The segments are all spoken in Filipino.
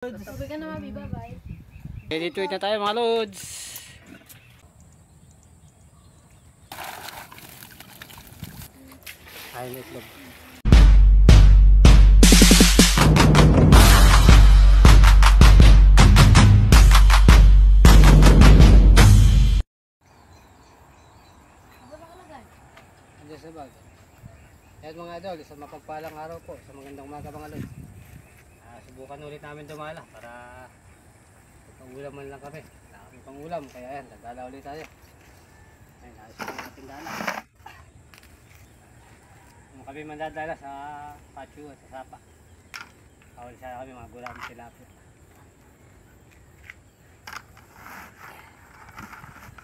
Sabi ka na mami, bye-bye. Ready to eat na tayo mga lods. Ayun itlog. Andiyan sa bag. Ayan mga idol, isang mapagpalang araw po, sa magandang umaga mga lods. Subukan ulit namin dumala para pang-ulam man lang kami. Wala kami pang-ulam, kaya ayan, nagdala ulit tayo. Ayan, ayos na natin dala. Kung kami mandadala sa patio at sa sapa, kawal sana kami mga gulang tilapia.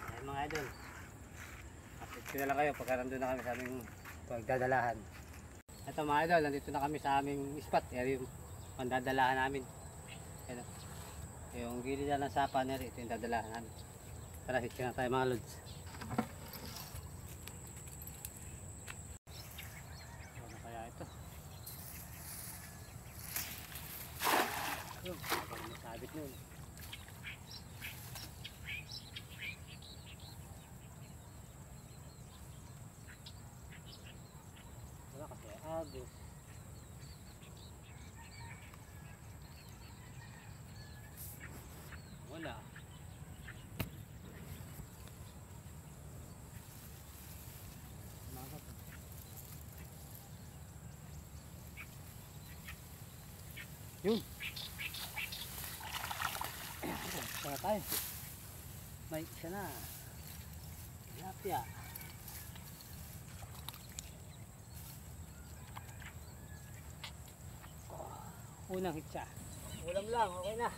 Ayan mga idol, update ko na lang kayo pagka nandun na kami sa aming pagdadalahan. Ito mga idol, nandito na kami sa aming spot. Yan yung pandadalahan namin. Yan, yung gilid na ng sapa na rin, ito yung dadalahan namin. Tara, hit na tayo mga lods. Ano kaya ito? Yung, habang masabit nun. Wala kasi agos. Wala. Yun. Sana tayo. May isa na. Tilapia. Unang hitsa. Ulam lang, okay na.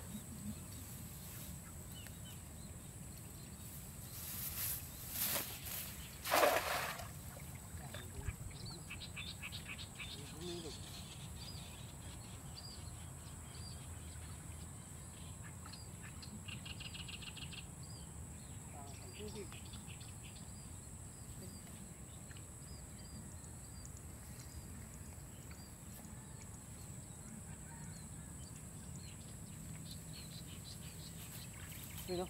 Yun o.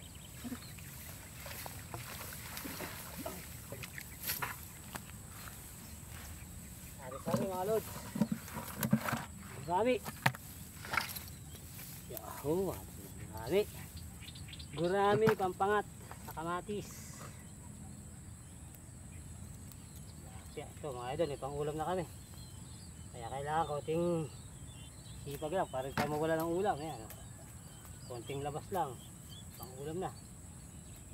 Sari-sari mga lods. Marami. Yahoo. Marami. Gurami, pampangat. Kamatis. Ito mga idol, may pang-ulam na kami. Kaya kailangan konting sipag lang para tayo mawala ng ulam. Ayan, konting labas lang. Pang-ulam na.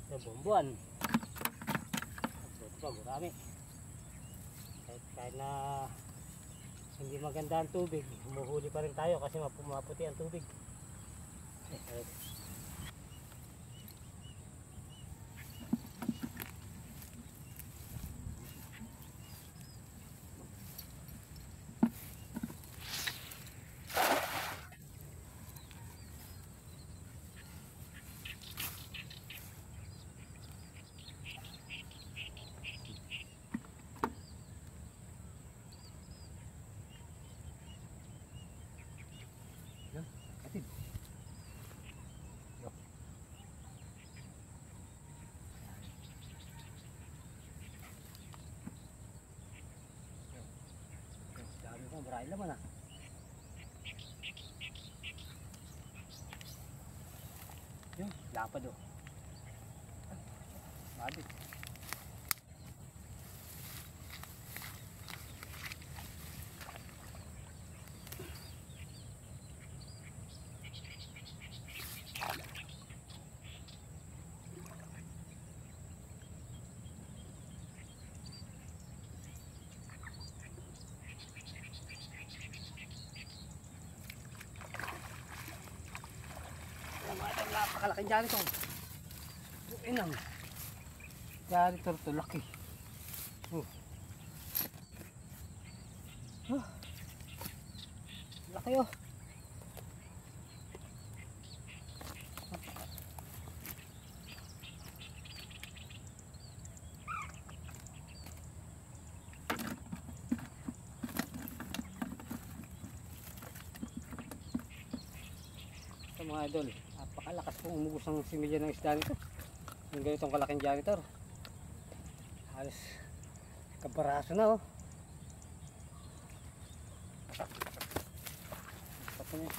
Ito, bombuan. Ito pa, marami. Kahit na hindi maganda ang tubig, humuhuli pa rin tayo kasi maputi ang tubig. Maraming laman ah. Yun, lapad oh. Mabit. Napakalaking dyan ito. Inang. Dyan ito ito, laki. Laki oh. mga idol, napakalakas pong umugos ang similya ng isda nito. Yung ganitong kalaking janitor. Halos kabaraso na oh. Pati na.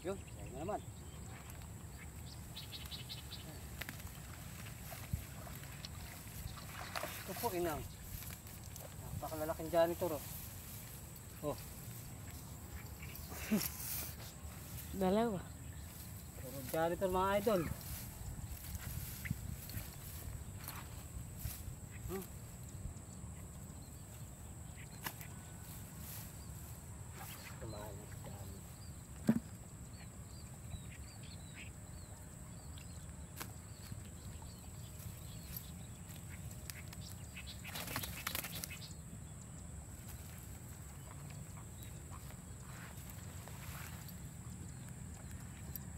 Yun, ayun na naman. Ito po inang. Napakalalaking janitor oh. Oh. Dalawa. Puro janitor mga idol.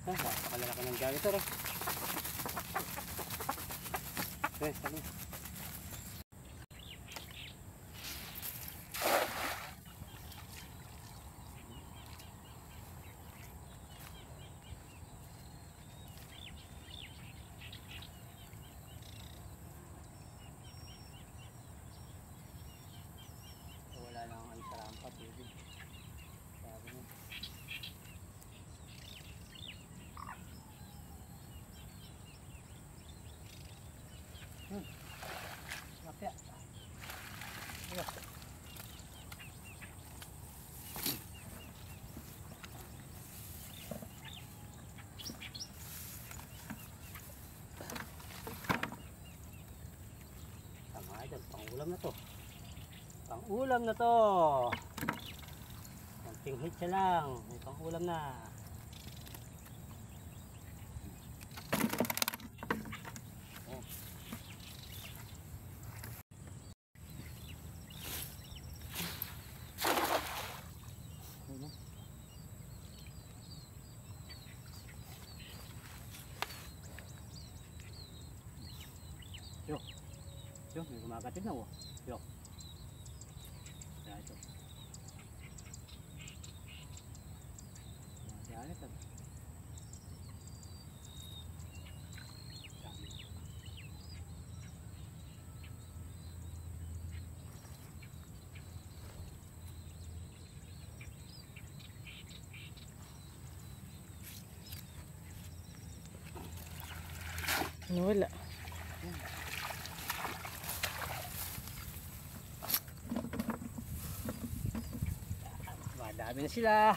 Napakalaki ng janitor oh. Sabi. Wala lang ang sa rampa, tubig. Sabi mo. Lapya. Ayan. Tama idol, pang-ulam na to. Pang-ulam na to. Konting hit siya lang. May pang-ulam na. Yo. Yo, may kumakatid na oh. Yo. Kaya ito. Yan ito. Wala. Madami na sila.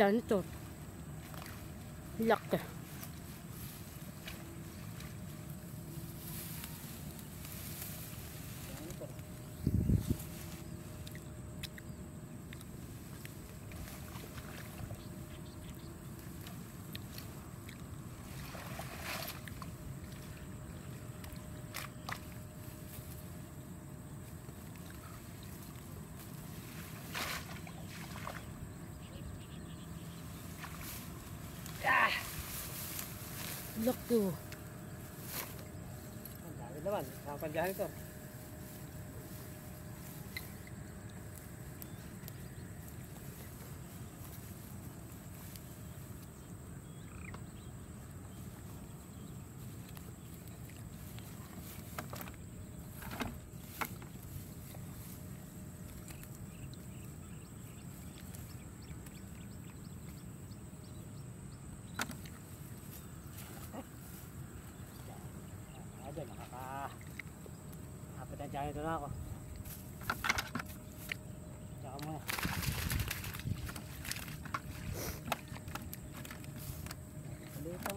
Janitor. Laki. Laki oh. Ang dami naman. Saan pa dyan ito? Idol, nakaka-apat ang dyan ito na ako. Tsaka muna. Dito.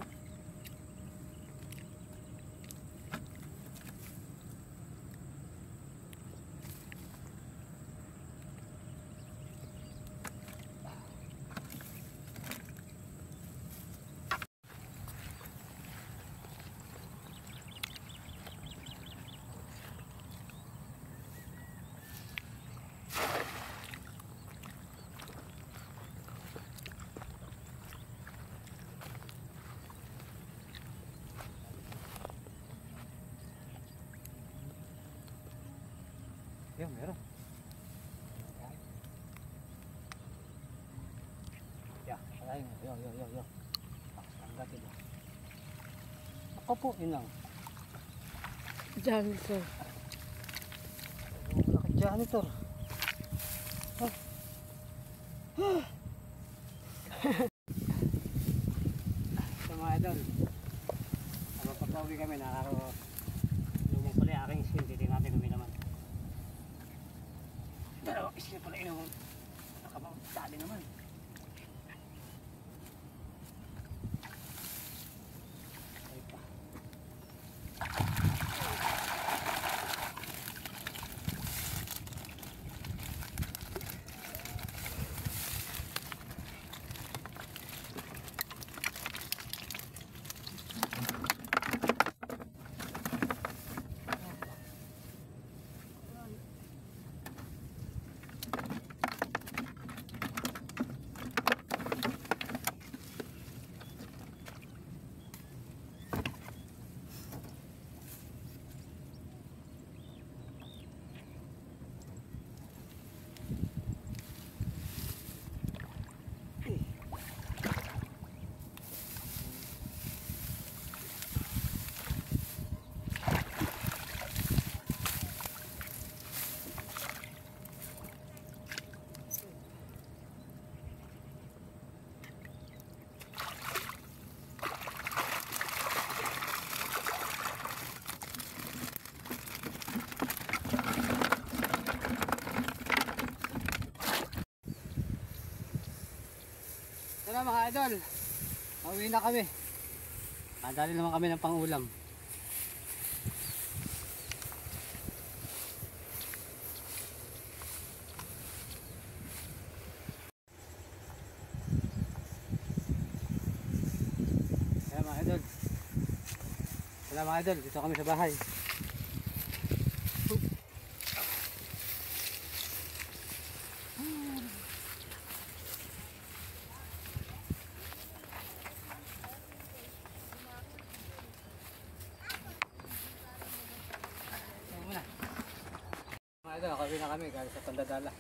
Yun, meron. Ya, kalahin mo. Yo. Pakasanggat ito. Ako po, inang. Janitor. Malaki janitor. Ito mga idol. Habang pagpauwi kami, lumang pala yung aking skin. Titignan natin kung may naman. Dalawang skin pala yung nakapagdali naman. Ay pa. Ito na mga idol, pauwi na kami. Madali naman kami ng pangulam. Kaya mga idol, dito kami sa bahay. Ito, nakawin na kami galing sa Pandadala.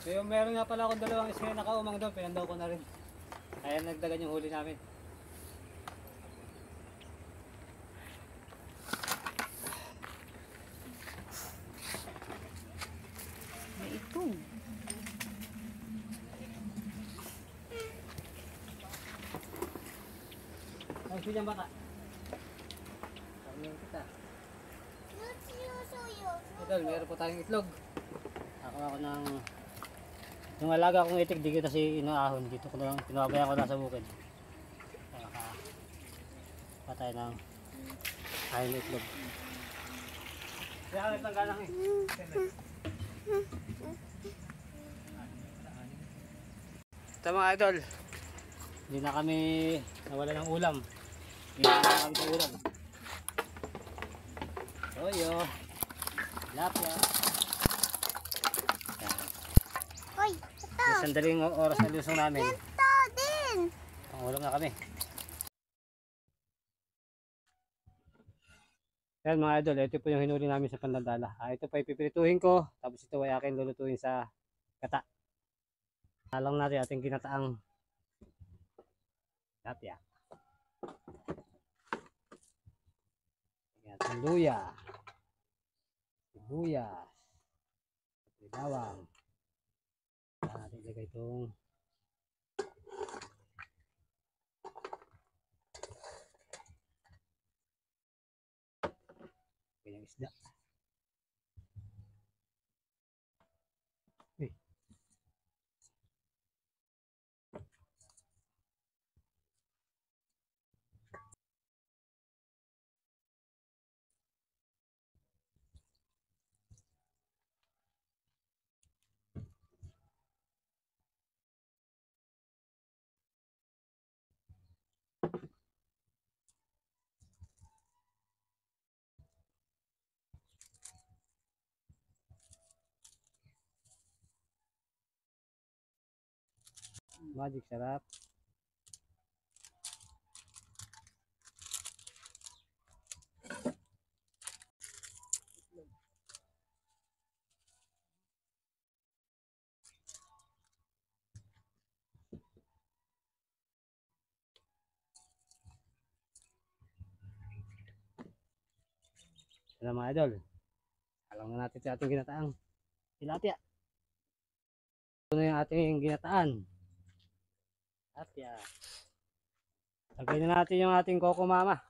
So yung meron nga pala akong dalawang isya nakaumang doon, pinandaw ko na rin. Kaya nagdagan yung huli namin. May itong. Ay, siya bata. Kami kita. Idol, meron po tayong itlog. Ako ng yung alaga kong itik, di kita si inaahon. Dito ko na lang, pinababayan ko na sa bukid. Patay ng ayun na itlog. Kaya kami tanggalang eh. Ito mga idol, hindi na kami nawala ng ulam. Hindi na kami sa ulam. Toyo. Lapya. Hoy, ito. Sandaling oras na lusong namin. Ito din. Pangulam na kami. Ayan mga idol, ito po yung hinuli namin sa pandadala. Ito pa ipipirituhin ko, tapos ito ay akin lulutuin sa kata. Alang natin ating ginataang tilapia. Ayan, luya, sibuyas, bawang. Ayan, natin ilagay itong ganyang isda. Uy. Magic sarap. Alam mga idol, alam na natin sa ating ginataang tilapia. Ito na yung ating ginataan. Tilapia. Lagay na natin yung ating Coco Mama.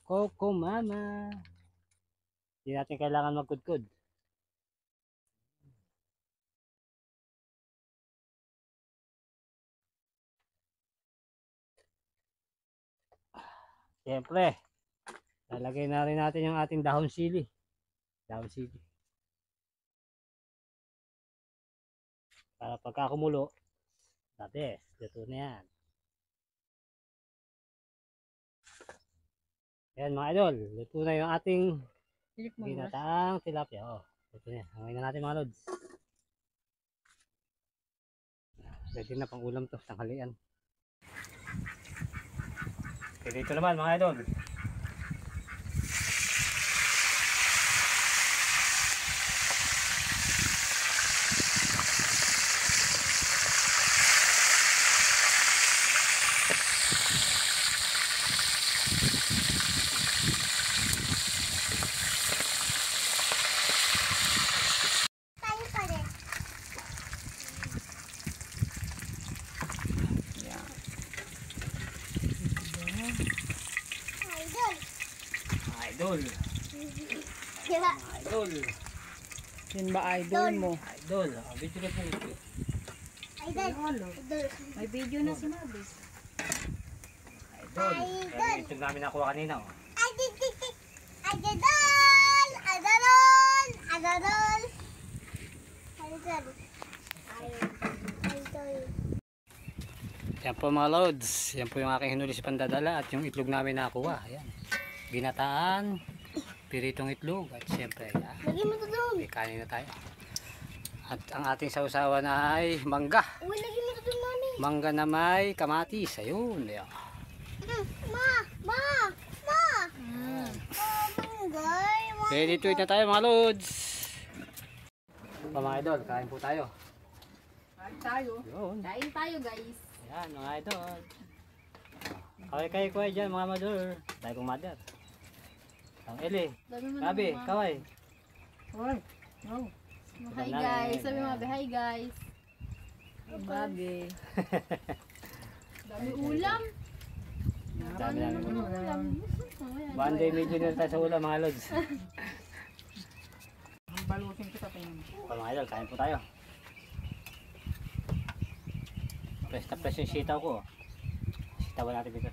Coco Mama. Hindi natin kailangan magkudkud. Siyempre, lalagay na rin natin yung ating dahon sili. Dahon sili. Para pagka kumulo, tapos, luto na yan. Ayan mga idol, luto na yung ating ginataang tilapia. Oh, luto na yan. Hangin na natin mga lods. Pwede na pang ulam to, tanghalian. Okay, dito naman mga idol. Tayo pa rin. Idol. Idol. Diba? Idol. Yun ba idol mo? Idol. Ang video ka po ito. Idol. Idol. May video na sinabi. Idol. Kaya ito namin nakuha kanina. Oh. Idol. Idol. Idol. Idol. Idol. Idol. Yan po mga loads. Yan po yung aking hinuli sa pandadala at yung itlog namin nakuha. Ayan. Ginataan, piritong itlog at siyempre Lagi mo ito doon. may kanin na tayo. At ang ating sausawan ay mangga. Uy, lagi mo ito doon, mami. Mangga na may kamatis. Ayun. Ayan. Ma. Ma. Ma. Manggay. Ready to eat na tayo mga loads. Mga idol, kain po tayo. Kain tayo. Yun. Kain tayo guys. Yan mga idol. Kaway kayo kuya dyan mga mother. Dahil kong mother. Ang Eli. Gabi, kaway. Hoy. No. Hi guys. Sabi mo hi guys. Babe. Dami ulam. Dami namin. Ulam. One day medyo na tayo sa ulam mga lods. Balutin kita tingin. Mga idol, kain po tayo. Press na press yung sitaw ko. Sitawan natin dito.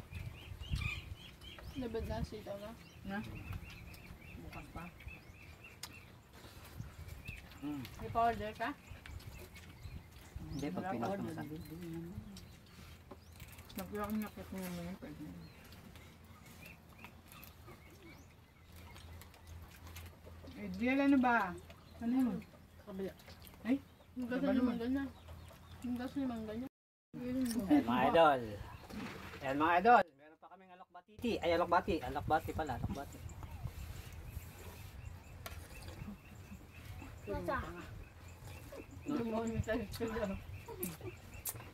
Labad na sitaw na. Na? Bukas pa. May pa-order ka? Hindi, pag pinas mo sa. Nag-yakit mo naman yung pwede. Eh, Diel, ano ba? Ano yun? Kabila. Ay? Yung gasa ni mangga niya. Yung gasa ni mangga niya. Ayan mga idol. Ayan mga idol. Meron pa kaming alokbatiti. Ay alokbati. Alokbati pala. Alokbati. Masa. Lumonita sila.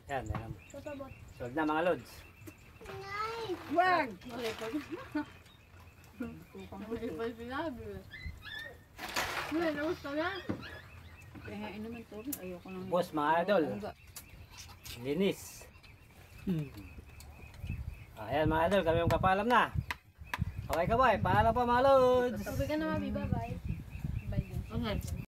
Yan, yan. Sasabot. Solve na mga lods. Nice. Wag! Malipad. Malipad sinabi. Wala, naus ka na. Kaya naman to. Ayoko nang... Boss, mga idol. Linis. Ayan mga idol, kami yung kapalam na. Okay ka ba? Paalam pa mga lods. Sabi ka na, mami. Bye-bye. Bye din. Okay.